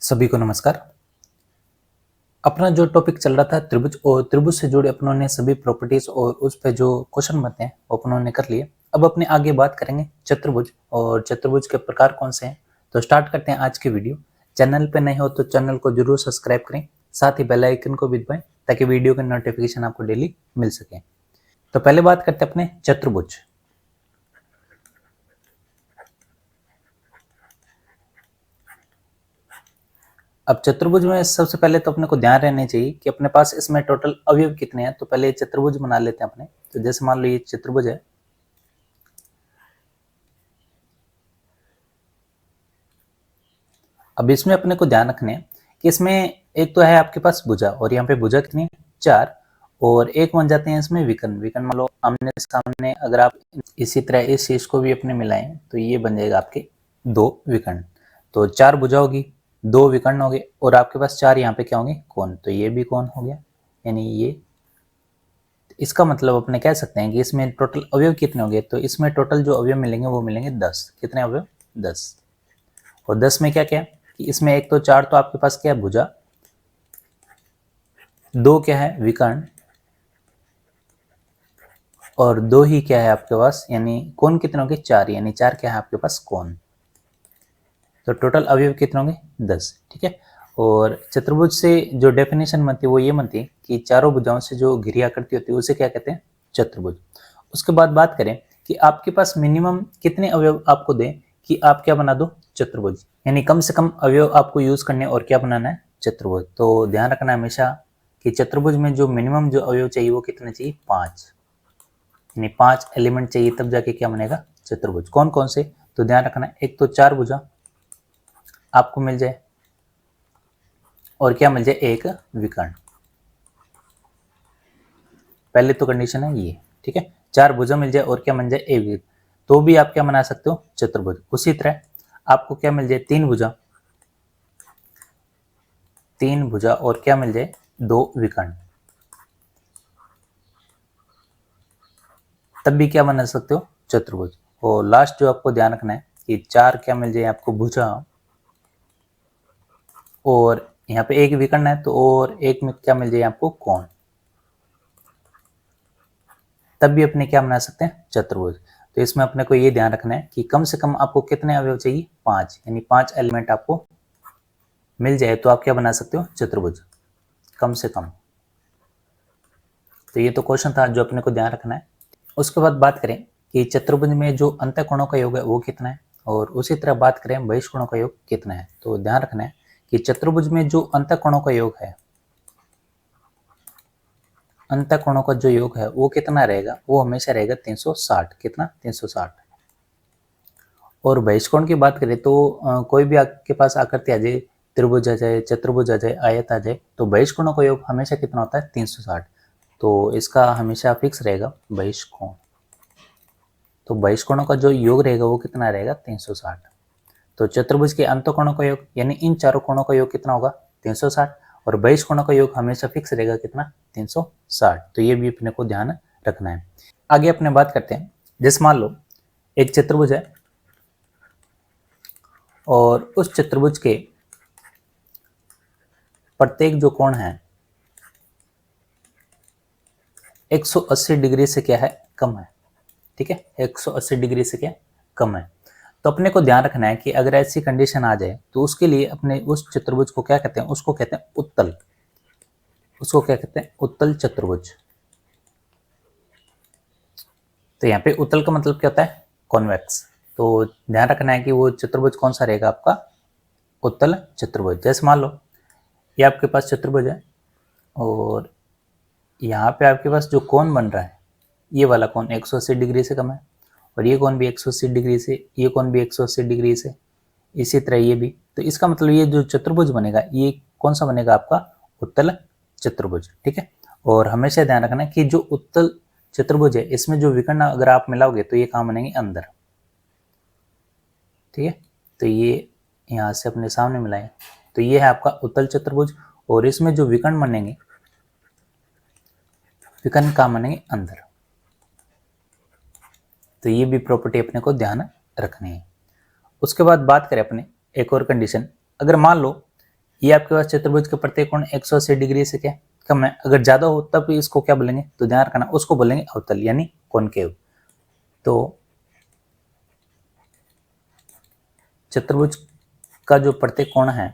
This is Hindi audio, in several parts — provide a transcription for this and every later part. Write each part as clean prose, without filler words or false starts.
सभी को नमस्कार। अपना जो टॉपिक चल रहा था त्रिभुज, और त्रिभुज से जुड़े अपनों ने सभी प्रॉपर्टीज और उस पे जो क्वेश्चन बनते हैं वो अपनों ने कर लिए। अब अपने आगे बात करेंगे चतुर्भुज, और चतुर्भुज के प्रकार कौन से हैं। तो स्टार्ट करते हैं आज की वीडियो। चैनल पे नए हो तो चैनल को जरूर सब्सक्राइब करें, साथ ही बेल आइकन को भी दबाएं ताकि वीडियो के नोटिफिकेशन आपको डेली मिल सके। तो पहले बात करते हैं अपने चतुर्भुज। अब चतुर्भुज में सबसे पहले तो अपने को ध्यान रहना चाहिए कि अपने पास इसमें टोटल अवयव कितने हैं। तो पहले चतुर्भुज बना लेते हैं अपने। तो जैसे मान लो ये चतुर्भुज है, अब इसमें अपने को ध्यान रखना है कि इसमें एक तो है आपके पास भुजा, और यहाँ पे भुजा कितनी है, 4, और एक बन जाते हैं इसमें विकर्ण। विकर्ण मान लो आमने सामने, अगर आप इसी तरह इस चीज को भी अपने मिलाएं तो ये बन जाएगा आपके 2 विकर्ण। तो 4 भुजा होगी, 2 विकर्ण हो गए, और आपके पास 4 यहाँ पे क्या होंगे, कोण। तो ये भी कोण हो गया, यानी ये। इसका मतलब अपने कह सकते हैं कि इसमें टोटल अवयव कितने होंगे। तो इसमें टोटल जो अवयव मिलेंगे वो मिलेंगे 10। कितने अवयव, 10। और 10 में क्या क्या है कि इसमें एक तो 4 तो आपके पास क्या है, भुजा, 2 क्या है, विकर्ण, और 2 ही क्या है आपके पास, यानी कोण कितने होंगे, 4, यानी 4 क्या है आपके पास, कोण। तो टोटल अवयव कितने होंगे, 10। ठीक है। और चतुर्भुज से जो डेफिनेशन बनती है वो ये बनती है कि चारों भुजाओं से जो घिरी आकृति होती है उसे क्या कहते हैं, चतुर्भुज। उसके बाद बात करें कि आपके पास मिनिमम कितने अवयव आपको दें कि आप क्या बना दो, चतुर्भुज। यानी कम से कम अवयव आपको यूज करने और क्या बनाना है, चतुर्भुज। तो ध्यान रखना हमेशा कि चतुर्भुज में जो मिनिमम जो अवयव चाहिए वो कितने चाहिए, 5। यानी 5 एलिमेंट चाहिए तब जाके क्या बनेगा, चतुर्भुज। कौन कौन से, तो ध्यान रखना, एक तो 4 भुजा आपको मिल जाए, और क्या मिल जाए, एक विकर्ण। पहले तो कंडीशन है ये। ठीक है, 4 भुजा मिल जाए और क्या मिल जाए, एक विकर्ण, तो भी आप क्या बना सकते हो, चतुर्भुज। उसी तरह आपको क्या मिल जाए, 3 भुजा, 3 भुजा और क्या मिल जाए, 2 विकर्ण, तब भी क्या बना सकते हो, चतुर्भुज। और लास्ट जो आपको ध्यान रखना है कि 4 क्या मिल जाए आपको, भुजा, और यहाँ पे एक विकर्ण है तो और एक में क्या मिल जाए आपको, कोण, तब भी अपने क्या बना सकते हैं, चतुर्भुज। तो इसमें अपने को ये ध्यान रखना है कि कम से कम आपको कितने अवयव चाहिए, 5, यानी 5 एलिमेंट आपको मिल जाए तो आप क्या बना सकते हो, चतुर्भुज, कम से कम। तो ये तो क्वेश्चन था जो अपने को ध्यान रखना है। उसके बाद बात करें कि चतुर्भुज में जो अंतःकोणों का योग है वो कितना है, और उसी तरह बात करें बहिष्कोणों का योग कितना है। तो ध्यान रखना है कि चतुर्भुज में जो अंतःकोणों का योग है, अंतःकोणों का जो योग है वो कितना रहेगा, वो हमेशा रहेगा 360। कितना, 360। और बहिष्कोण की बात करें तो कोई भी आपके पास आकृति आ जाए, त्रिभुज आ जाए, चतुर्भुज आ जाए, आयत आ जाए, तो बहिष्कोणों का योग हमेशा कितना होता है, 360। तो इसका हमेशा फिक्स रहेगा बहिष्कोण। तो बहिष्कोणों का जो योग रहेगा वो कितना रहेगा, 360। तो चतुर्भुज के अंतःकोणों का योग यानी इन चारों कोणों का योग कितना होगा, 360। और बहिष्कोणों का योग हमेशा फिक्स रहेगा कितना, 360। तो ये भी अपने को ध्यान रखना है। आगे अपने बात करते हैं, जैसे मान लो एक चतुर्भुज है, और उस चतुर्भुज के प्रत्येक जो कोण है 180 डिग्री से क्या है, कम है। ठीक है, 180 डिग्री से क्या कम है। तो अपने को ध्यान रखना है कि अगर ऐसी कंडीशन आ जाए तो उसके लिए अपने उस चतुर्भुज को क्या कहते हैं, उसको कहते हैं उत्तल। उसको क्या कहते हैं, उत्तल चतुर्भुज। तो यहाँ पे उत्तल का मतलब क्या होता है, कॉन्वेक्स। तो ध्यान रखना है कि वो चतुर्भुज कौन सा रहेगा आपका, उत्तल चतुर्भुज। जैसे मान लो ये आपके पास चतुर्भुज है, और यहाँ पे आपके पास जो कोण बन रहा है, ये वाला कोण 180 डिग्री से कम है, और ये कोण भी 180 डिग्री से, ये कोण भी 180 डिग्री से, इसी तरह ये भी। तो इसका मतलब ये जो चतुर्भुज बनेगा ये कौन सा बनेगा आपका, उत्तल चतुर्भुज। ठीक है। और हमेशा ध्यान रखना कि जो उत्तल चतुर्भुज है इसमें जो विकर्ण अगर आप मिलाओगे तो ये कहाँ बनेंगे, अंदर। ठीक है। तो ये यहाँ से अपने सामने मिलाएं तो ये है आपका उत्तल चतुर्भुज, और इसमें जो विकर्ण बनेंगे, विकर्ण कहाँ बनेंगे, अंदर। तो ये भी प्रॉपर्टी अपने को ध्यान रखनी है। उसके बाद बात करें अपने एक और कंडीशन, अगर मान लो ये आपके पास चतुर्भुज के प्रत्येक कोण 180 डिग्री से क्या कम है। अगर ज्यादा हो तब इसको क्या बोलेंगे, तो ध्यान रखना उसको बोलेंगे अवतल यानी कॉनकेव। तो चतुर्भुज का जो प्रत्येक कोण है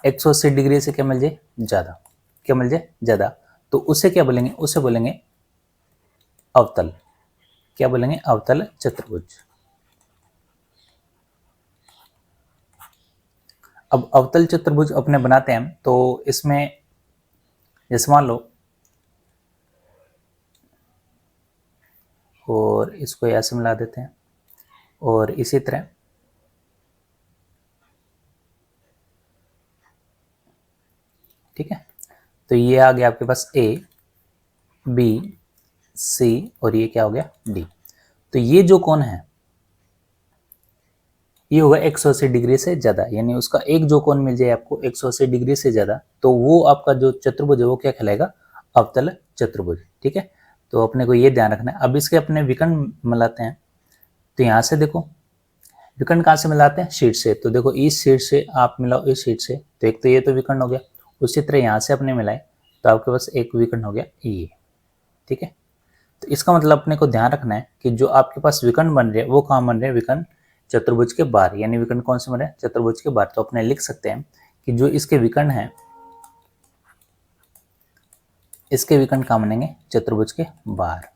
180 डिग्री से क्या मिल जाए ज्यादा, क्या मिल जाए ज्यादा, तो उसे क्या बोलेंगे, उसे बोलेंगे अवतल। क्या बोलेंगे, अवतल चतुर्भुज। अब अवतल चतुर्भुज अपने बनाते हैं तो इसमें जैसे मान लो, और इसको ऐसे मिला देते हैं, और इसी तरह ठीक है। तो ये आ गया आपके पास ए बी सी और ये क्या हो गया डी। तो ये जो कोण है ये होगा 180 डिग्री से ज्यादा, यानी उसका एक जो कोण मिल जाए आपको 180 डिग्री से ज्यादा, तो वो आपका जो चतुर्भुज है वो क्या कहलाएगा, अवतल चतुर्भुज। ठीक है, तो अपने को ये ध्यान रखना है। अब इसके अपने विकर्ण मिलाते हैं, तो यहाँ से देखो विकर्ण कहाँ से मिलाते हैं, शीट से। तो देखो इस शीट से आप मिलाओ इस शीट से, तो एक तो ये तो विकर्ण हो गया, उसी तरह यहाँ से अपने मिलाए तो आपके पास एक विकर्ण हो गया ये। ठीक है, तो इसका मतलब अपने को ध्यान रखना है कि जो आपके पास विकर्ण बन रहे हैं वो कहाँ बन रहे हैं, विकर्ण चतुर्भुज के बाहर, यानी विकर्ण कौन से बन रहे हैं, चतुर्भुज के बाहर। तो अपने लिख सकते हैं कि जो इसके विकर्ण है, इसके विकर्ण कहाँ बनेंगे, चतुर्भुज के बाहर।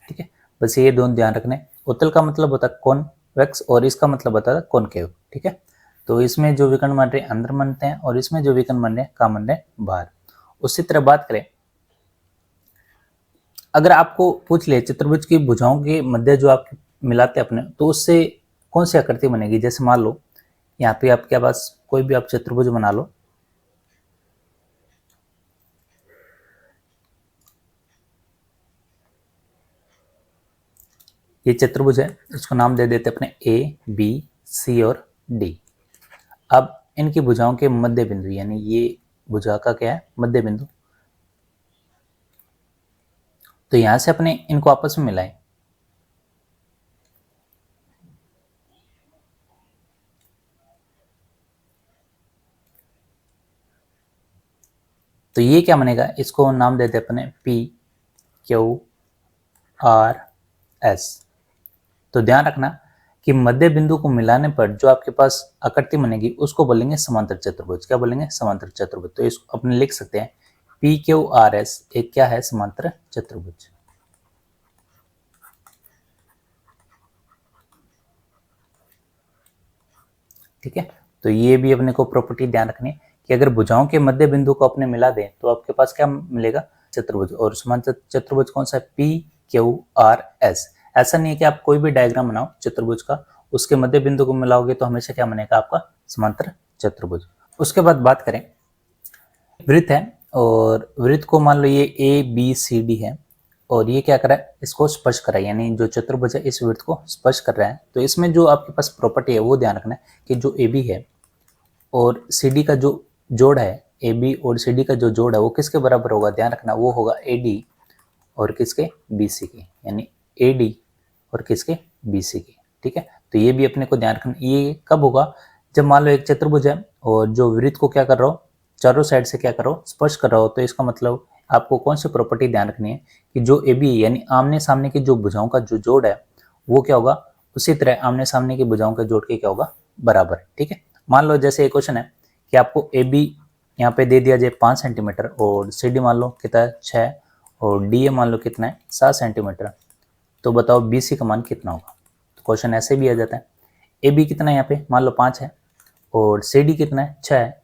ठीक है, बस ये दोनों ध्यान रखने। उत्तल का मतलब होता है कॉन्वेक्स और इसका मतलब होता है कॉनकेव। ठीक है, तो इसमें जो विकर्ण बन रहे हैं अंदर बनते हैं और इसमें जो विकर्ण बन रहे हैं कहाँ बन रहे हैं, बाहर। उसी तरह बात करें, अगर आपको पूछ ले चतुर्भुज की भुजाओं के मध्य जो आप मिलाते हैं अपने, तो उससे कौन सी आकृति बनेगी। जैसे मान लो यहाँ पे आपके पास कोई भी आप चतुर्भुज बना लो, ये चतुर्भुज है, इसको नाम दे देते अपने ए बी सी और डी। अब इनकी भुजाओं के मध्य बिंदु, यानी ये भुजा का क्या है, मध्य बिंदु, तो यहां से अपने इनको आपस में मिलाएं। तो ये क्या बनेगा, इसको नाम देते अपने पी क्यू आर एस। तो ध्यान रखना कि मध्य बिंदु को मिलाने पर जो आपके पास आकृति बनेगी उसको बोलेंगे समांतर चतुर्भुज। क्या बोलेंगे, समांतर चतुर्भुज। तो इसको अपने लिख सकते हैं पी क्यू आर एस एक क्या है, समांतर चतुर्भुज। ठीक है, तो ये भी अपने को प्रॉपर्टी ध्यान रखनी है कि अगर भुजाओं के मध्य बिंदु को अपने मिला दें तो आपके पास क्या मिलेगा, चतुर्भुज। और समांतर चतुर्भुज कौन सा है, पी क्यू आर एस। ऐसा नहीं है कि आप कोई भी डायग्राम बनाओ चतुर्भुज का, उसके मध्य बिंदु को मिलाओगे तो हमेशा क्या बनेगा आपका, समांतर चतुर्भुज। उसके बाद बात करें, वृत्त है और वृत्त को मान लो ये ए बी सी डी है और ये क्या कर रहा है, इसको स्पर्श कर रहा है, यानी जो चतुर्भुज है इस वृत्त को स्पर्श कर रहा है। तो इसमें जो आपके पास प्रॉपर्टी है वो ध्यान रखना है कि जो ए बी है और सी डी का जो जोड़ है, ए बी और सी डी का जो जोड़ है वो किसके बराबर होगा, ध्यान रखना वो होगा ए डी और किसके, बी सी के, यानी ए डी और किसके, बी सी के। ठीक है, तो ये भी अपने को ध्यान रखना। ये कब होगा, जब मान लो एक चतुर्भुज है और जो वृत्त को क्या कर रहा हो, चारों साइड से क्या करो, स्पर्श कर रहा हो। तो इसका मतलब आपको कौन सी प्रॉपर्टी ध्यान रखनी है कि जो ए बी यानी आमने सामने की जो भुजाओं का जो जोड़ है वो क्या होगा, उसी तरह आमने सामने की भुजाओं के जोड़ के क्या होगा, बराबर। ठीक है, मान लो जैसे एक क्वेश्चन है कि आपको ए बी यहाँ पे दे दिया जाए 5 सेंटीमीटर और सी डी मान लो कितना है 6 और डी ए मान लो कितना है 7 सेंटीमीटर, तो बताओ बी सी का मान कितना होगा। तो क्वेश्चन ऐसे भी आ जाता है, ए बी कितना है यहाँ पे मान लो 5 है और सी डी कितना है 6 है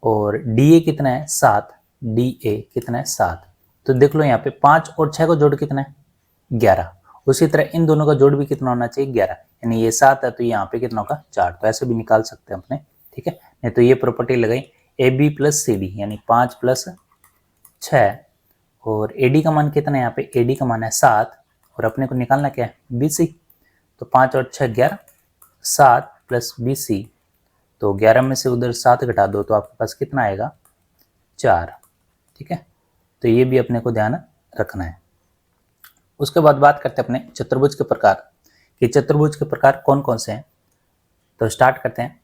और डी ए कितना है 7, डी ए कितना है 7। तो देख लो यहाँ पे 5 और 6 का जोड़ कितना है 11। उसी तरह इन दोनों का जोड़ भी कितना होना चाहिए 11, यानी ये 7 है तो यहाँ पे कितना होगा 4। तो ऐसे भी निकाल सकते हैं अपने। ठीक है, नहीं तो ये प्रॉपर्टी लगाई A B plus C D यानी 5 प्लस 6 और ए डी का मान कितना है, यहाँ पे ए डी का मान है 7 और अपने को निकालना क्या है, बी सी। तो 5 और 6 11, 7 प्लस बी सी, तो 11 में से उधर 7 घटा दो तो आपके पास कितना आएगा 4। ठीक है, तो ये भी अपने को ध्यान रखना है। उसके बाद बात करते हैं अपने चतुर्भुज के प्रकार कि चतुर्भुज के प्रकार कौन कौन से हैं। तो स्टार्ट करते हैं।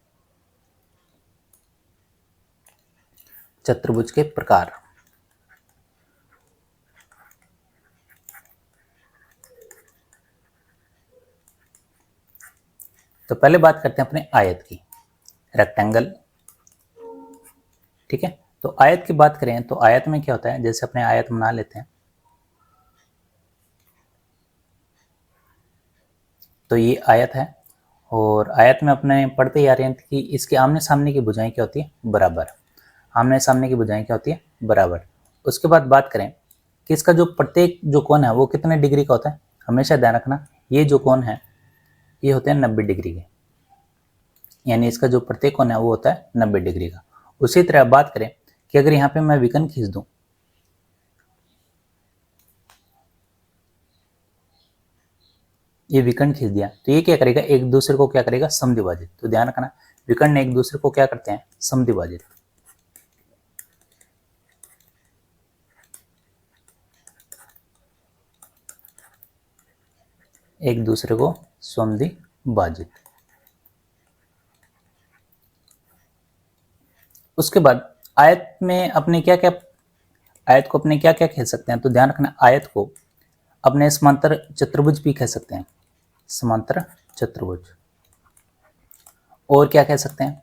चतुर्भुज के प्रकार। तो पहले बात करते हैं अपने आयत की, रेक्टेंगल। ठीक है, तो आयत की बात करें तो आयत में क्या होता है, जैसे अपने आयत बना लेते हैं। तो ये आयत है और आयत में अपने पढ़ते ही आ रहे हैं कि इसके आमने सामने की भुजाएं क्या होती है, बराबर। आमने सामने की भुजाएं क्या होती है, बराबर। उसके बाद बात करें कि इसका जो प्रत्येक जो कोण है वो कितने डिग्री का होता है। हमेशा ध्यान रखना, ये जो कोण है ये होते हैं 90 डिग्री के, यानी इसका जो प्रत्येक कोण है वो होता है 90 डिग्री का। उसी तरह बात करें कि अगर यहाँ पे मैं विकर्ण खींच दूं, ये विकर्ण खींच दिया, तो ये क्या करेगा, एक दूसरे को क्या करेगा, समद्विभाजित। तो ध्यान रखना, विकर्ण एक दूसरे को क्या करते हैं, समद्विभाजित। एक दूसरे को समद्विभाजित। उसके बाद आयत में अपने क्या क्या, आयत को अपने क्या क्या कह सकते हैं, तो ध्यान रखना, आयत को अपने समांतर चतुर्भुज भी कह सकते हैं, समांतर चतुर्भुज। और क्या कह सकते हैं,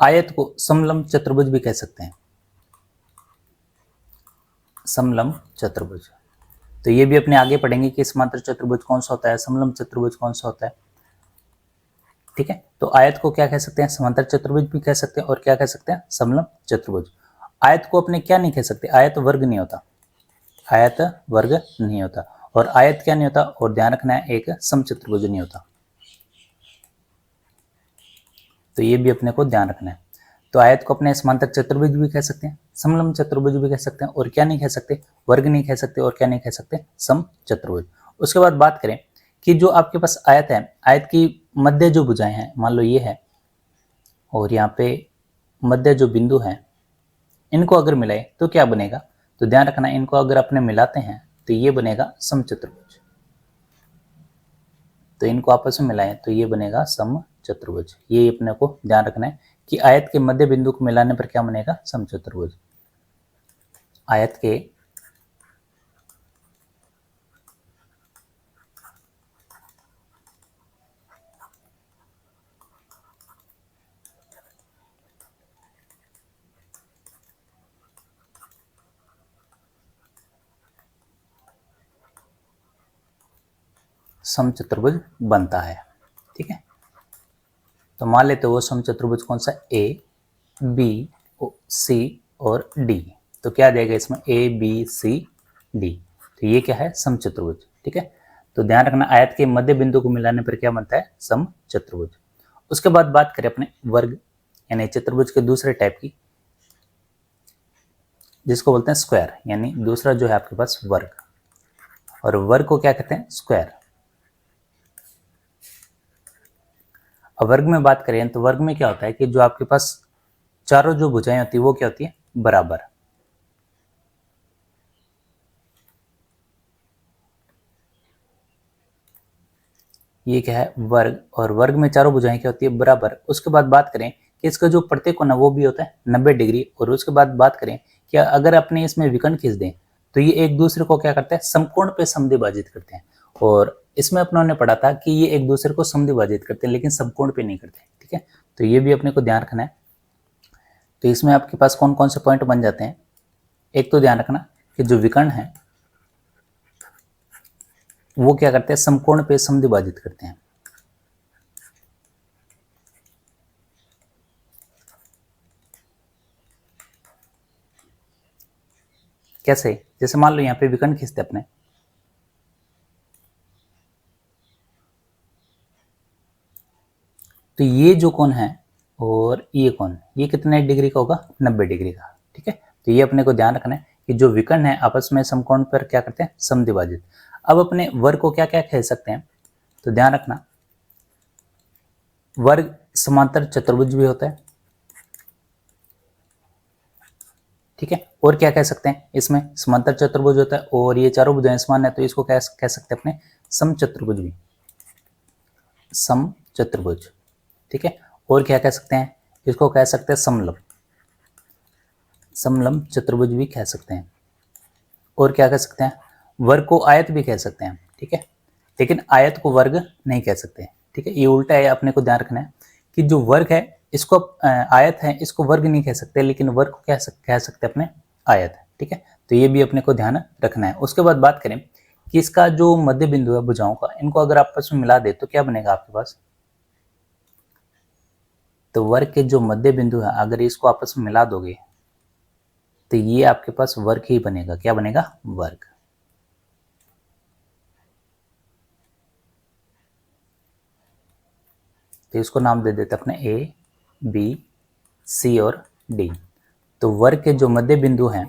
आयत को समलंब चतुर्भुज भी कह सकते हैं, समलंब चतुर्भुज। तो ये भी अपने आगे पढ़ेंगे कि समांतर चतुर्भुज कौन सा होता है, समलंब चतुर्भुज कौन सा होता है। ठीक है, तो आयत को क्या कह सकते हैं, समांतर चतुर्भुज भी कह सकते हैं, और क्या कह सकते हैं, समलंब चतुर्भुज। आयत को अपने क्या नहीं कह सकते, आयत वर्ग नहीं होता, आयत वर्ग नहीं होता। और आयत क्या नहीं होता, और ध्यान रखना है, एक समचतुर्भुज नहीं होता। तो ये भी अपने को ध्यान रखना है। तो आयत को अपने समांतर चतुर्भुज भी कह सकते हैं, समलंब चतुर्भुज भी कह सकते हैं, और क्या नहीं कह सकते, वर्ग नहीं कह सकते, और क्या नहीं कह सकते, समचतुर्भुज। उसके बाद बात करें कि जो आपके पास आयत है, आयत की मध्य जो भुजाएं हैं, मान लो ये है, और यहाँ पे मध्य जो बिंदु है, इनको अगर मिलाए तो क्या बनेगा, तो ध्यान रखना, इनको अगर अपने मिलाते हैं तो ये बनेगा समचतुर्भुज। तो इनको आपस में मिलाएं तो ये बनेगा समचतुर्भुज। ये अपने को ध्यान रखना है कि आयत के मध्य बिंदु को मिलाने पर क्या बनेगा, समचतुर्भुज। आयत के समचतुर्भुज बनता है। ठीक है, तो मान लेते वो समचतुर्भुज कौन सा, ए बी सी और डी। तो क्या देगा इसमें, ए बी सी डी। तो ये क्या है, समचतुर्भुज। ठीक है, तो ध्यान रखना, आयत के मध्य बिंदु को मिलाने पर क्या बनता है, समचतुर्भुज। उसके बाद बात करें अपने वर्ग, यानी चतुर्भुज के दूसरे टाइप की, जिसको बोलते हैं स्क्वायर, यानी दूसरा जो है आपके पास वर्ग। और वर्ग को क्या कहते हैं, स्क्वायर। अब वर्ग में बात करें तो वर्ग में क्या होता है कि जो आपके पास चारों जो भुजाएं होती है वो क्या होती है, बराबर। ये क्या है, वर्ग। और वर्ग में चारों भुजाएं क्या होती है, बराबर। उसके बाद बात करें कि इसका जो प्रत्येक कोण है वो भी होता है 90 डिग्री। और उसके बाद बात करें कि अगर अपने इसमें विकर्ण खींच दें तो ये एक दूसरे को क्या करते हैं, समकोण पे समद्विभाजित करते हैं। और इसमें अपनों ने पढ़ा था कि ये एक दूसरे को समद्विभाजित करते हैं लेकिन समकोण पे नहीं करते। ठीक है, तो ये भी अपने को ध्यान रखना है। तो इसमें आपके पास कौन कौन से पॉइंट बन जाते हैं, एक तो ध्यान रखना कि जो विकर्ण है वो क्या करते हैं, समकोण पे समद्विभाजित करते हैं। कैसे, जैसे मान लो यहाँ पे विकर्ण खींचते अपने, तो ये जो कोण है और ये कोण, ये कितने डिग्री का होगा, 90 डिग्री का। ठीक है, तो ये अपने को ध्यान रखना है कि जो विकर्ण है आपस में समकोण पर क्या करते हैं, समद्विभाजित। अब अपने वर्ग को क्या क्या कह सकते हैं, तो ध्यान रखना, वर्ग समांतर चतुर्भुज भी होता है। ठीक है, और क्या कह सकते हैं, इसमें समांतर चतुर्भुज होता है, और ये चारों भुजाएं समान है तो इसको क्या कह सकते हैं अपने, समचतुर्भुज भी, समचतुर्भुज। ठीक है। और क्या कह सकते हैं, इसको कह सकते हैं समलंब, समलंब चतुर्भुज भी कह सकते हैं। और क्या कह सकते हैं, वर्ग को आयत भी कह सकते हैं, ठीक है। लेकिन आयत को वर्ग नहीं कह सकते, ठीक है। ये उल्टा है, अपने को ध्यान रखना है कि जो वर्ग है इसको आयत है, इसको वर्ग नहीं कह सकते, लेकिन वर्ग को कह सकते अपने आयत, ठीक है। तो ये भी अपने को ध्यान रखना है। उसके बाद बात करें कि इसका जो मध्य बिंदु है भुजाओं का, इनको अगर आपस में मिला दे तो क्या बनेगा आपके पास। तो वर्ग के जो मध्य बिंदु है अगर इसको आपस में मिला दोगे तो ये आपके पास वर्ग ही बनेगा। क्या बनेगा, वर्ग। तो इसको नाम दे देते अपने ए, बी, सी और डी। तो वर्ग के जो मध्य बिंदु हैं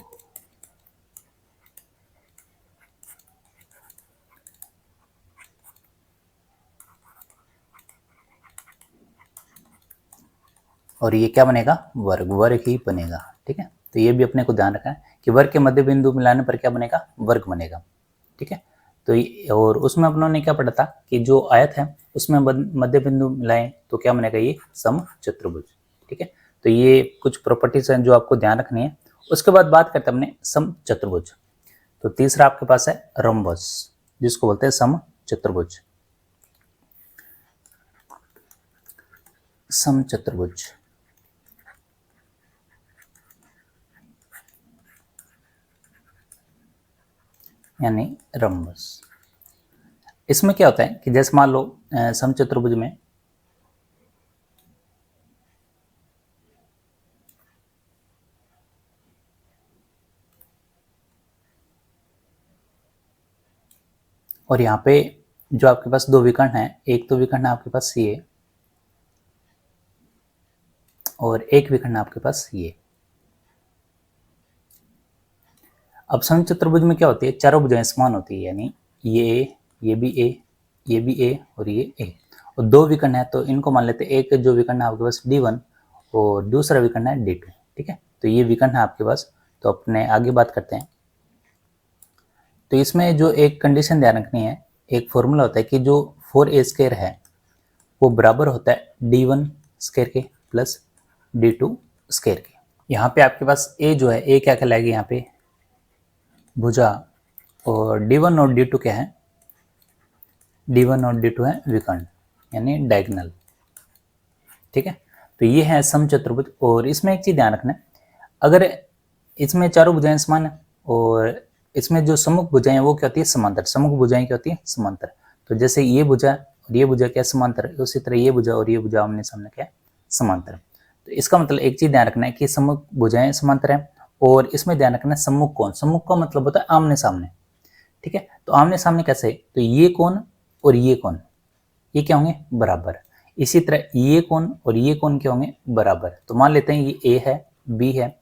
और ये क्या बनेगा, वर्ग, वर्ग ही बनेगा, ठीक है। तो ये भी अपने को ध्यान रखना है कि वर्ग के मध्य बिंदु मिलाने पर क्या बनेगा, वर्ग बनेगा, ठीक है। तो और उसमें अपनों ने क्या पढ़ा था कि जो आयत है उसमें मध्य बिंदु मिलाएं तो क्या बनेगा, ये समचतुर्भुज, ठीक है। तो ये कुछ प्रॉपर्टीज हैं जो आपको ध्यान रखनी है। उसके बाद बात करते हैं अपने समचतुर्भुज। तो तीसरा आपके पास है रोम्बस, जिसको बोलते हैं समचतुर्भुज, समचतुर्भुज यानी रोम्बस। इसमें क्या होता है कि जैसे मान लो समचतुर्भुज में और यहाँ पे जो आपके पास दो विकर्ण है, एक तो विकर्ण है आपके पास ये और एक विकर्ण है आपके पास ये। अब समचतुर्भुज में क्या होती है, चारों भुजाएं समान होती है, यानी ये ए, ये भी ए, ये भी ए और ये ए। और दो विकर्ण है तो इनको मान लेते हैं, एक जो विकर्ण है आपके पास D1 और दूसरा विकर्ण है D2, ठीक है। तो ये विकर्ण है आपके पास। तो अपने आगे बात करते हैं। तो इसमें जो एक कंडीशन ध्यान रखनी है, एक फॉर्मूला होता है कि जो 4a² है वो बराबर होता है D1² के प्लस D2² के। यहाँ पे आपके पास a जो है, a क्या कहलाएगी यहाँ पे, भुजा, और D1 और D2 क्या है, D1 और D2 है विकर्ण यानी डायगोनल, ठीक है। तो ये है समचतुर्भुज। और इसमें एक चीज ध्यान रखना है, अगर इसमें चारों भुजाएं समान है और इसमें जो सम्मुख भुजाएं वो क्या होती है, समांतर। सम्मुख भुजाएं क्या होती है, समांतर। तो जैसे ये भुजा और ये भुजा क्या समांतर है, उसी तरह ये भुजा और ये भुजा आमने सामने क्या समांतर। तो इसका मतलब एक चीज ध्यान रखना है कि सम्मुख भुजाएं समांतर है और इसमें ध्यान रखना है सम्मुख कोण। सम्मुख का मतलब होता है आमने सामने, ठीक है। तो आमने सामने कैसे, तो ये कोण और ये कोण ये क्या होंगे, बराबर। इसी तरह ये कोण और ये कोण क्या होंगे, बराबर। तो मान लेते हैं ये ए है, बी है,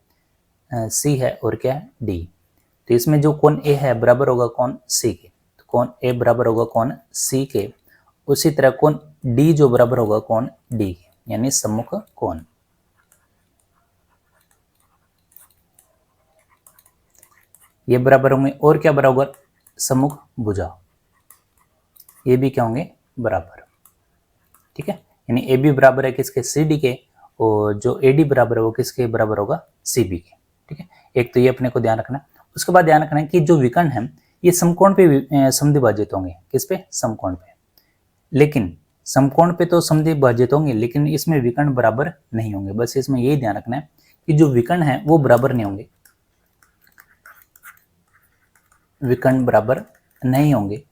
सी है और क्या है, डी। तो इसमें जो कोण ए है बराबर होगा कोण सी के, तो कोण ए बराबर होगा कोण सी के। उसी तरह कोण डी जो बराबर होगा कोण डी के, यानी सम्मुख कोण। ये बराबर होंगे और क्या बराबर, सम्मुख भुजा, ये भी क्या होंगे, बराबर, ठीक है। यानी ए बी बराबर है किसके, सी डी के, और जो ए डी बराबर है वो किसके बराबर होगा, सी बी के, ठीक है। एक तो ये अपने को ध्यान रखना है। उसके बाद ध्यान रखना है कि जो विकर्ण है ये समकोण पे समद्विभाजित होंगे, किस पे, समकोण पे। लेकिन समकोण पे तो समद्विभाजित होंगे लेकिन इसमें विकर्ण बराबर नहीं होंगे। बस इसमें यही ध्यान रखना है कि जो विकर्ण है वो बराबर नहीं होंगे, विकर्ण बराबर नहीं होंगे,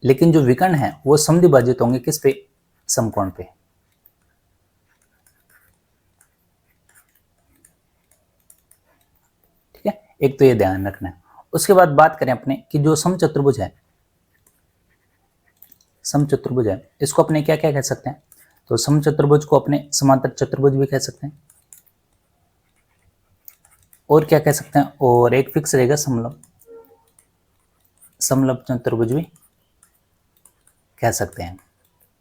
लेकिन जो विकर्ण है वो समद्विभाजित होंगे किस पे, समकोण पे, ठीक है। एक तो ये ध्यान रखना है। उसके बाद बात करें अपने कि जो समचतुर्भुज है, समचतुर्भुज है इसको अपने क्या क्या कह सकते हैं, तो समचतुर्भुज को अपने समांतर चतुर्भुज भी कह सकते हैं और क्या कह सकते हैं, और एक फिक्स रहेगा समलंब, समलंब चतुर्भुज भी कह सकते हैं,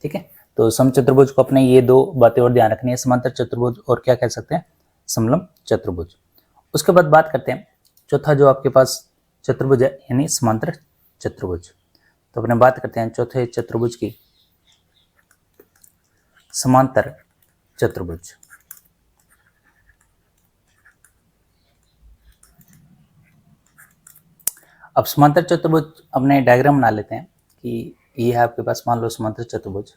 ठीक है। तो समचतुर्भुज को अपने ये दो बातें और ध्यान रखनी है, समांतर चतुर्भुज और क्या कह सकते हैं, समलंब चतुर्भुज। उसके बाद बात करते हैं चौथा जो आपके पास चतुर्भुज है यानी समांतर चतुर्भुज। तो अपने बात करते हैं चौथे चतुर्भुज की, समांतर चतुर्भुज। अब समांतर चतुर्भुज अपने डायग्राम बना लेते हैं कि ये है आपके पास, मान लो समांतर चतुर्भुज।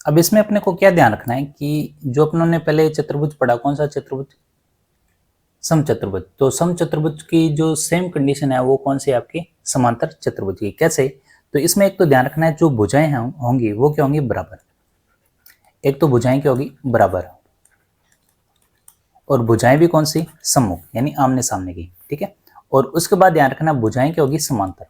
अब इसमें अपने को क्या ध्यान रखना है कि जो अपनों ने पहले चतुर्भुज पढ़ा, कौन सा चतुर्भुज, समचतुर्भुज। तो समचतुर्भुज की जो सेम कंडीशन है वो कौन सी है आपकी, समांतर चतुर्भुज की। कैसे, तो इसमें एक तो ध्यान रखना है जो भुजाएं होंगी वो क्या होंगी, बराबर। एक तो भुजाएं क्या होगी, बराबर, और भुजाएं भी कौन सी, सम्मुख, यानी आमने सामने की, ठीक है। और उसके बाद ध्यान रखना भुजाएं क्या होगी, समांतर,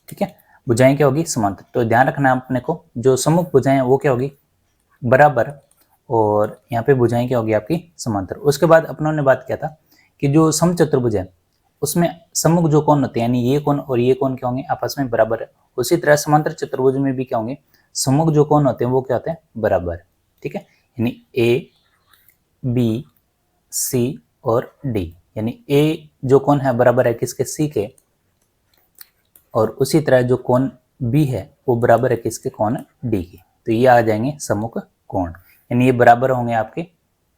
ठीक है। भुजाएं क्या होगी, समांतर। तो ध्यान रखना अपने को जो सम्मुख भुजाएं वो क्या होगी, बराबर, और यहाँ पे भुजाएं क्या होगी आपकी, समांतर। उसके बाद अपनों ने बात किया था कि जो समचतुर्भुज है उसमें सम्मुख जो कोण होते हैं, यानी ये कोण और ये कोण क्या होंगे, आपस में बराबर है। उसी तरह समांतर चतुर्भुज में भी क्या होंगे, सम्मुख जो कोण होते हैं वो क्या होते हैं, बराबर, ठीक है। यानी ए बी सी और डी, यानी ए जो कोण है बराबर है किसके, सी के, और उसी तरह जो कोण बी है वो बराबर है किसके, कोण डी के। तो ये आ जाएंगे सम्मुख कोण, यानी ये बराबर होंगे आपके,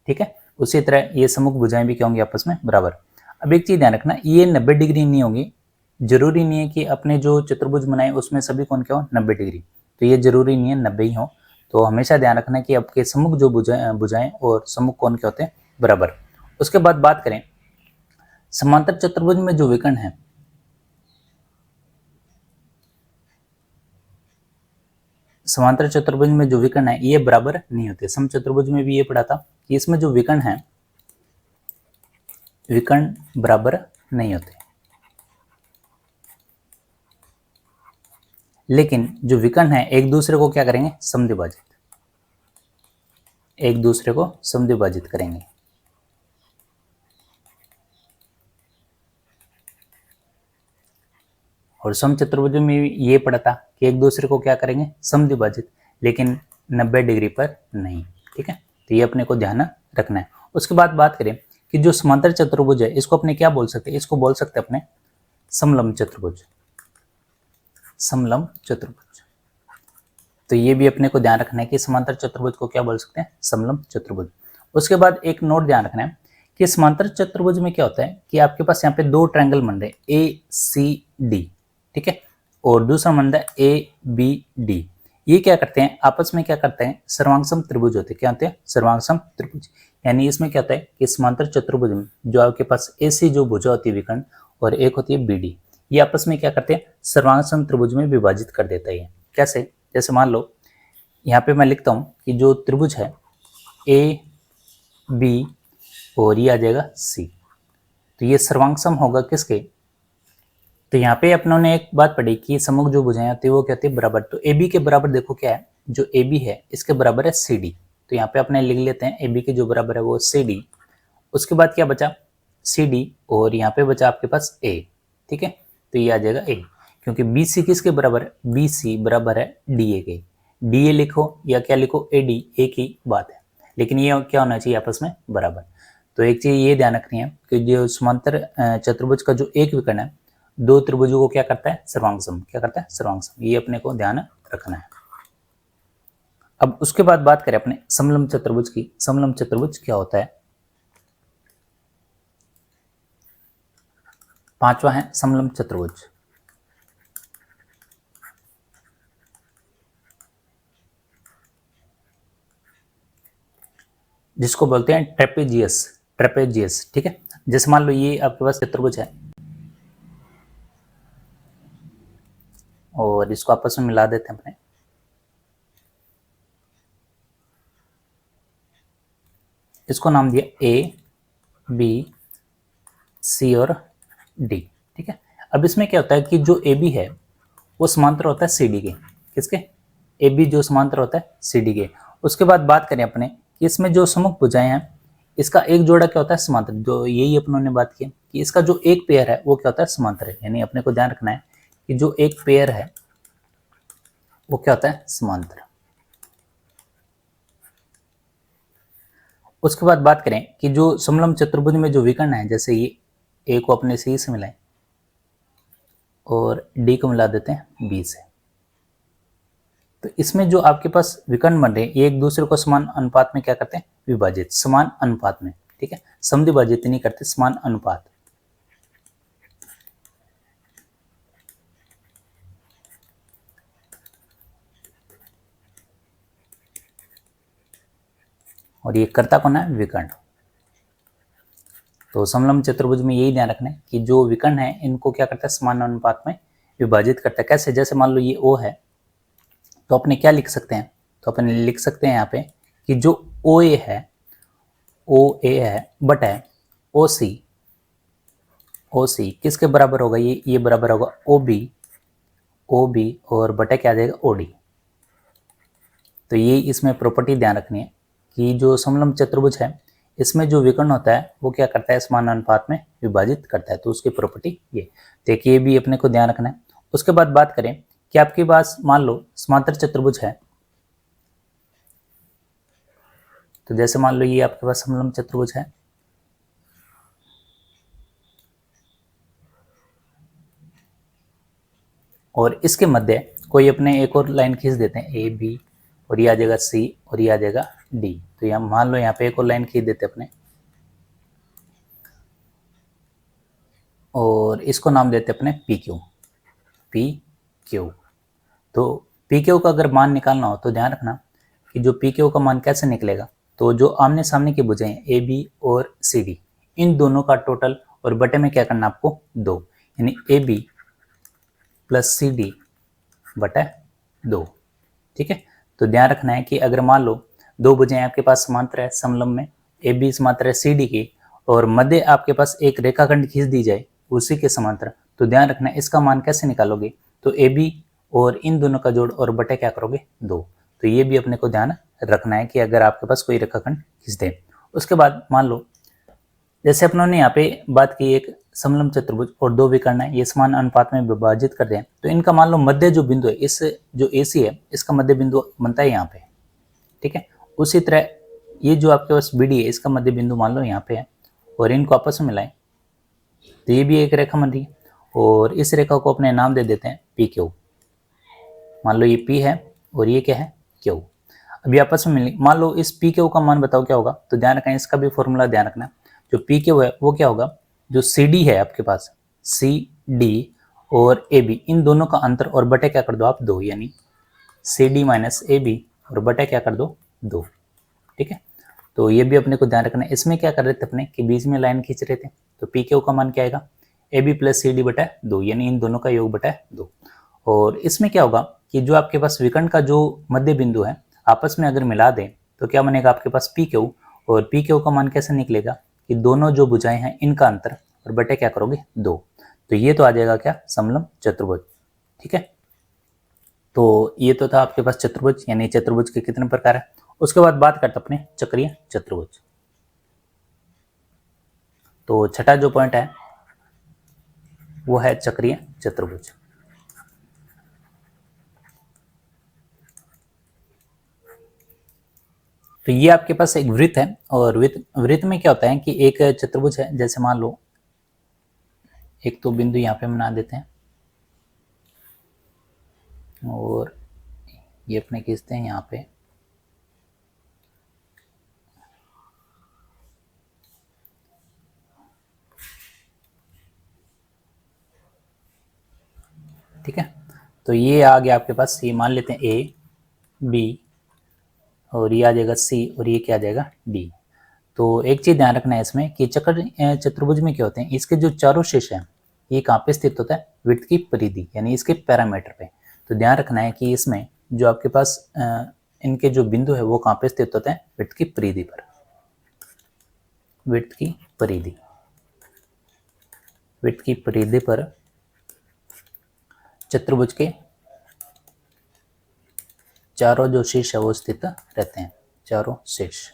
ठीक है। उसी तरह ये सम्मुख भुजाएं भी क्या होंगी, आपस में बराबर। अब एक चीज ध्यान रखना, ये 90 डिग्री नहीं होगी। जरूरी नहीं है कि अपने जो चतुर्भुज बनाए उसमें सभी कोण क्या हो, 90 डिग्री। तो ये जरूरी नहीं है 90 ही हो। तो हमेशा ध्यान रखना कि आपके सम्मुख जो भुजाएं और सम्मुख कोण क्या होते हैं, बराबर। उसके बाद बात करें समांतर चतुर्भुज में जो विकर्ण है, समांतर चतुर्भुज में जो विकर्ण है ये बराबर नहीं होते। समचतुर्भुज में भी ये पढ़ा था कि इसमें जो विकर्ण है, विकर्ण बराबर नहीं होते। लेकिन जो विकर्ण है एक दूसरे को क्या करेंगे, समद्विभाजित, एक दूसरे को समद्विभाजित करेंगे। और समचतुर्भुज में ये पढ़ा था कि एक दूसरे को क्या करेंगे, समद्विभाजित, लेकिन 90 डिग्री पर नहीं, ठीक है। तो ये अपने को ध्यान रखना है। उसके बाद बात करें कि जो समांतर चतुर्भुज है इसको अपने क्या बोल सकते हैं, इसको बोल सकते हैं अपने समलंब चतुर्भुज, समलंब चतुर्भुज। तो ये भी अपने को ध्यान रखना है कि समांतर चतुर्भुज को क्या बोल सकते हैं, समलंब चतुर्भुज। उसके बाद एक नोट ध्यान रखना है कि समांतर चतुर्भुज में क्या होता है कि आपके पास यहाँ पे दो ट्रायंगल बन रहे हैं, ए सी डी, ठीक है, और दूसरा बन रहा है ए बी डी। ये क्या करते हैं, आपस में क्या करते हैं, सर्वांगसम त्रिभुज होते हैं। क्या होते हैं, सर्वांगसम त्रिभुज। यानी इसमें क्या होता है कि समांतर चतुर्भुज में जो आपके पास ए सी जो भुजा होती है विकर्ण, और एक होती है बी डी, ये आपस में क्या करते हैं, सर्वांगसम त्रिभुज में विभाजित कर देता है। कैसे, जैसे मान लो यहाँ पे मैं लिखता हूँ कि जो त्रिभुज है ए बी और ये आ जाएगा सी, तो ये सर्वांगसम होगा किसके, तो यहाँ पे अपनों ने एक बात पढ़ी कि सम्मुख जो भुजाएं होती है वो क्या होती है, बराबर। तो ए बी के बराबर देखो क्या है, जो ए बी है इसके बराबर है सी डी। तो यहाँ पे अपने लिख लेते हैं ए बी के जो बराबर है वो सी डी। उसके बाद क्या बचा, सी डी, और यहाँ पे बचा आपके पास ए, ठीक है। तो ये आ जाएगा ए, क्योंकि बी सी किसके बराबर है, बी सी बराबर है डी ए के। डी ए लिखो या क्या लिखो, ए डी, एक ही बात है, लेकिन ये क्या होना चाहिए, आपस में बराबर। तो एक चीज ये ध्यान रखनी है कि जो समांतर चतुर्भुज का जो एक विकर्ण है दो त्रिभुजों को क्या करता है, सर्वांगसम, क्या करता है, सर्वांगसम। ये अपने को ध्यान रखना है। अब उसके बाद बात करें अपने समलंब चतुर्भुज की। समलंब चतुर्भुज क्या होता है, पांचवा है समलंब चतुर्भुज। जिसको बोलते हैं ट्रेपेजियस, ट्रेपेजियस, ठीक है। जैसे मान लो ये आपके पास चतुर्भुज है और इसको आपस में मिला देते हैं अपने, इसको नाम दिया ए बी सी और डी, ठीक है। अब इसमें क्या होता है कि जो ए बी है वो समांतर होता है सी डी के, किसके, ए बी जो समांतर होता है सी डी के। उसके बाद बात करें अपने कि इसमें जो सम्मुख भुजाएं हैं इसका एक जोड़ा क्या होता है, समांतर। जो यही अपनों ने बात की कि इसका जो एक पेयर है वो क्या होता है, समांतर है। यानी अपने को ध्यान रखना है कि जो एक पेयर है वो क्या होता है, समांतर। उसके बाद बात करें कि जो समलंब चतुर्भुज में जो विकर्ण है, जैसे ये ए को अपने सी से मिलाएं, और डी को मिला देते हैं बी से। तो इसमें जो आपके पास विकर्ण बन रहे हैं ये एक दूसरे को समान अनुपात में क्या करते हैं, विभाजित, समान अनुपात में, ठीक है, समविभाजित नहीं करते, समान अनुपात। और ये कर्ता कौन है, विकर्ण। तो समलंब चतुर्भुज में यही ध्यान रखना है कि जो विकर्ण है इनको क्या करता है, समान अनुपात में विभाजित करता है। कैसे, जैसे मान लो ये ओ है तो अपने क्या लिख सकते हैं, तो अपने लिख सकते हैं यहाँ पे कि जो ओ ए है बटा ओ सी किसके बराबर होगा, ये बराबर होगा ओ बी और बटा क्या आ जाएगा, ओ डी। तो ये इसमें प्रॉपर्टी ध्यान रखनी है कि जो समलंब चतुर्भुज है इसमें जो विकर्ण होता है वो क्या करता है, समान अनुपात में विभाजित करता है। तो उसकी प्रॉपर्टी ये, देखिए ये भी अपने को ध्यान रखना है। उसके बाद बात करें कि आपके पास मान लो समांतर चतुर्भुज है, तो जैसे मान लो ये आपके पास समलंब चतुर्भुज है और इसके मध्य कोई अपने एक और लाइन खींच देते हैं ए बी, और ये आ जाएगा सी और ये आ जाएगा डी। तो यहाँ मान लो यहाँ पे एक और लाइन खींच देते अपने और इसको नाम देते अपने पी क्यू। तो पी क्यू का अगर मान निकालना हो तो ध्यान रखना कि जो पी क्यू का मान कैसे निकलेगा, तो जो आमने सामने की भुजाएं ए बी और सी डी इन दोनों का टोटल और बटे में क्या करना आपको 2, यानी A B plus C D बटा 2, ठीक है। तो ध्यान रखना है कि अगर मान लो दो भुजाएं आपके पास समांतर है समलंब में, ए बी समांतर है सी डी की, और मध्य आपके पास एक रेखाखंड खींच दी जाए उसी के समांतर, तो ध्यान रखना है इसका मान कैसे निकालोगे, तो ए बी और इन दोनों का जोड़ और बटे क्या करोगे 2। तो ये भी अपने को ध्यान रखना है कि अगर आपके पास कोई रेखाखंड खींच दे। उसके बाद मान लो जैसे अपनों ने यहाँ पे बात की एक समलंब चतुर्भुज और दो विकर्ण है, ये समान अनुपात में विभाजित कर दें, तो इनका मान लो मध्य जो बिंदु है, इस जो AC है इसका मध्य बिंदु बनता है यहाँ पे, ठीक है। उसी तरह ये जो आपके पास BD है इसका मध्य बिंदु मान लो यहाँ पे है और इनको आपस में मिलाएं तो ये भी एक रेखा बन रही है और इस रेखा को अपने नाम दे देते हैं PQ। मान लो ये P है और ये क्या है Q। अभी आपस में मिलेंगे, मान लो इस PQ का मान बताओ क्या होगा, तो ध्यान रखें इसका भी फॉर्मूला ध्यान रखना, जो PQ है वो क्या होगा, जो CD है आपके पास CD और AB इन दोनों का अंतर और बटे क्या कर दो आप 2, यानी CD माइनस AB और बटे क्या कर दो 2, ठीक है। तो ये भी अपने को ध्यान रखना है। इसमें क्या कर रहे थे अपने कि बीच में लाइन खींच रहे थे, तो PQ का मान क्या आएगा AB प्लस CD बटा 2, यानी इन दोनों का योग बटा 2। और इसमें क्या होगा कि जो आपके पास विकर्ण का जो मध्य बिंदु है आपस में अगर मिला दें तो क्या बनेगा आपके पास PQ, और PQ का मान कैसे निकलेगा कि दोनों जो भुजाएं हैं इनका अंतर और बटे क्या करोगे 2। तो ये तो आ जाएगा क्या समलंब चतुर्भुज, ठीक है। तो ये तो था आपके पास चतुर्भुज, यानी चतुर्भुज के कितने प्रकार है। उसके बाद बात करते अपने चक्रीय चतुर्भुज। तो छठा जो पॉइंट है वो है चक्रीय चतुर्भुज। तो ये आपके पास एक वृत्त है और वृत्त में क्या होता है कि एक चतुर्भुज है, जैसे मान लो एक तो बिंदु यहाँ पे बना देते हैं और ये अपने खींचते हैं यहाँ पे, ठीक है। तो ये आ गया आपके पास, ये मान लेते हैं A B और ये आ जाएगा C और ये क्या आ जाएगा D। तो एक चीज ध्यान रखना है इसमें कि चतुर्भुज में क्या होते हैं, इसके जो चारों शीर्ष हैं ये कहाँ पे स्थित होता है, वृत्त की परिधि यानी इसके पैरामीटर पे। तो ध्यान रखना है कि इसमें जो आपके पास इनके जो बिंदु है वो कहाँ पे स्थित होते हैं, वृत्त की परिधि पर। वृत्त की परिधि पर चतुर्भुज के चारों जो शीर्ष है वो स्थित रहते हैं, चारों शीर्ष,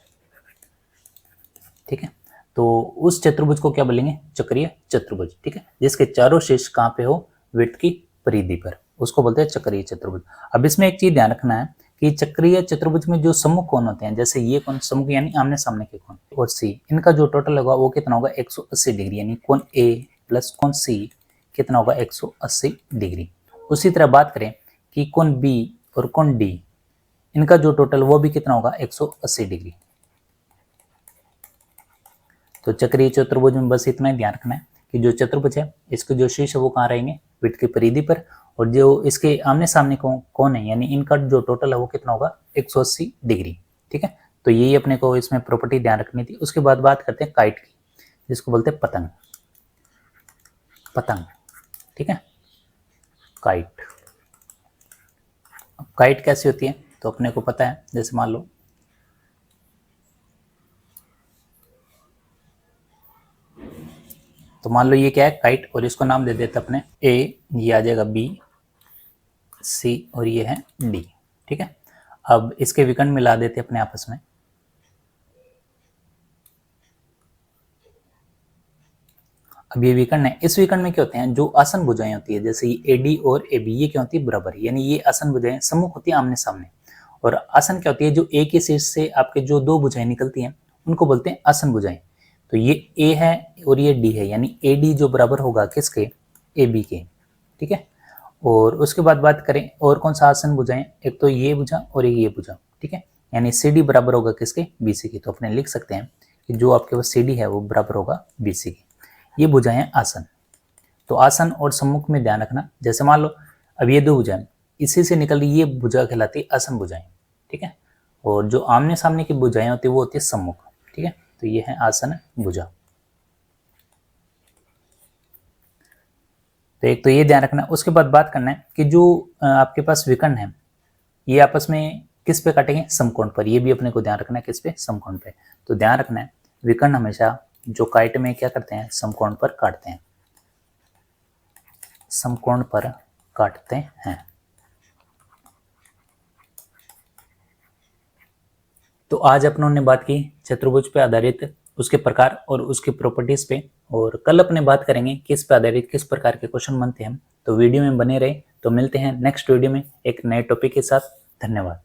ठीक है। तो उस चतुर्भुज को क्या बोलेंगे, चक्रीय चतुर्भुज, ठीक है, जिसके चारों शीर्ष कहाँ पे हो, वृत्त की परिधि पर, उसको बोलते हैं चक्रीय चतुर्भुज। अब इसमें एक चीज ध्यान रखना है कि चक्रीय चतुर्भुज में जो सम्मुख कोण होते हैं, जैसे ये कोण सम्मुख यानी आमने सामने के कोण और C, इनका जो टोटल होगा वो कितना होगा 180 डिग्री, यानी कोण A प्लस कोण C कितना होगा 180 डिग्री। उसी तरह बात करें कि कोण बी और कोण डी, इनका जो टोटल वो भी कितना होगा 180 डिग्री। तो चक्रीय चतुर्भुज में बस इतना ही ध्यान रखना है कि जो चतुर्भुज है इसके जो शीर्ष है वो कहाँ रहेंगे, विड्थ की परिधि पर, और जो इसके आमने सामने कोण है यानी इनका जो टोटल है वो कितना होगा 180 डिग्री। ठीक है, तो यही अपने को इसमें प्रॉपर्टी ध्यान रखनी थी। उसके बाद बात करते हैं काइट की, जिसको बोलते हैं पतंग। पतंग, ठीक है, काइट। अब काइट कैसी होती है तो अपने को पता है, जैसे मान लो ये क्या है काइट, और इसको नाम दे देते अपने ए, ये आ जाएगा बी, सी और ये है डी। ठीक है, अब इसके विकर्ण मिला देते अपने आपस में। अब ये विकर्ण है, इस विकर्ण में क्या होते हैं, जो आसन भुजाएं होती है, जैसे ये एडी और एबी, ये क्या होती है बराबर, यानी ये आसन भुजाएं सम्मुख होती है आमने सामने। और आसन क्या होती है, जो ए के शीर्ष से आपके जो दो भुजाएं निकलती हैं उनको बोलते हैं आसन भुजाएं। तो ये ए है और ये डी है, यानी ए डी जो बराबर होगा किसके, ए बी के। ठीक है, और उसके बाद बात करें और कौन सा आसन भुजाएं, एक तो ये भुजा और एक ये भुजा। ठीक है, यानी सी डी बराबर होगा किसके, बी सी की। तो अपने लिख सकते हैं कि जो आपके पास सी डी है वो बराबर होगा बी सी की। ये भुजाएं आसन। तो आसन और सम्मुख में ध्यान रखना, जैसे मान लो अब ये दो भुजाएं इसी से निकल रही, ये भुजा कहलाती आसन भुजाएं। ठीक है, और जो आमने सामने की भुजाएं होती है वो होती है सम्मुख। ठीक है, तो ये है आसन भुजा। तो एक तो ये ध्यान रखना। उसके बाद बात करना है कि जो आपके पास विकर्ण है ये आपस में किस पे काटेंगे, समकोण पर। ये भी अपने को ध्यान रखना है, किस पे, समकोण पे। तो ध्यान रखना है विकर्ण हमेशा जो काइट में क्या करते हैं, समकोण पर काटते हैं, समकोण पर काटते हैं। तो आज अपनों ने बात की चतुर्भुज पे आधारित उसके प्रकार और उसकी प्रॉपर्टीज पे, और कल अपने बात करेंगे किस पे आधारित किस प्रकार के क्वेश्चन बनते हैं। तो वीडियो में बने रहे। तो मिलते हैं नेक्स्ट वीडियो में एक नए टॉपिक के साथ। धन्यवाद।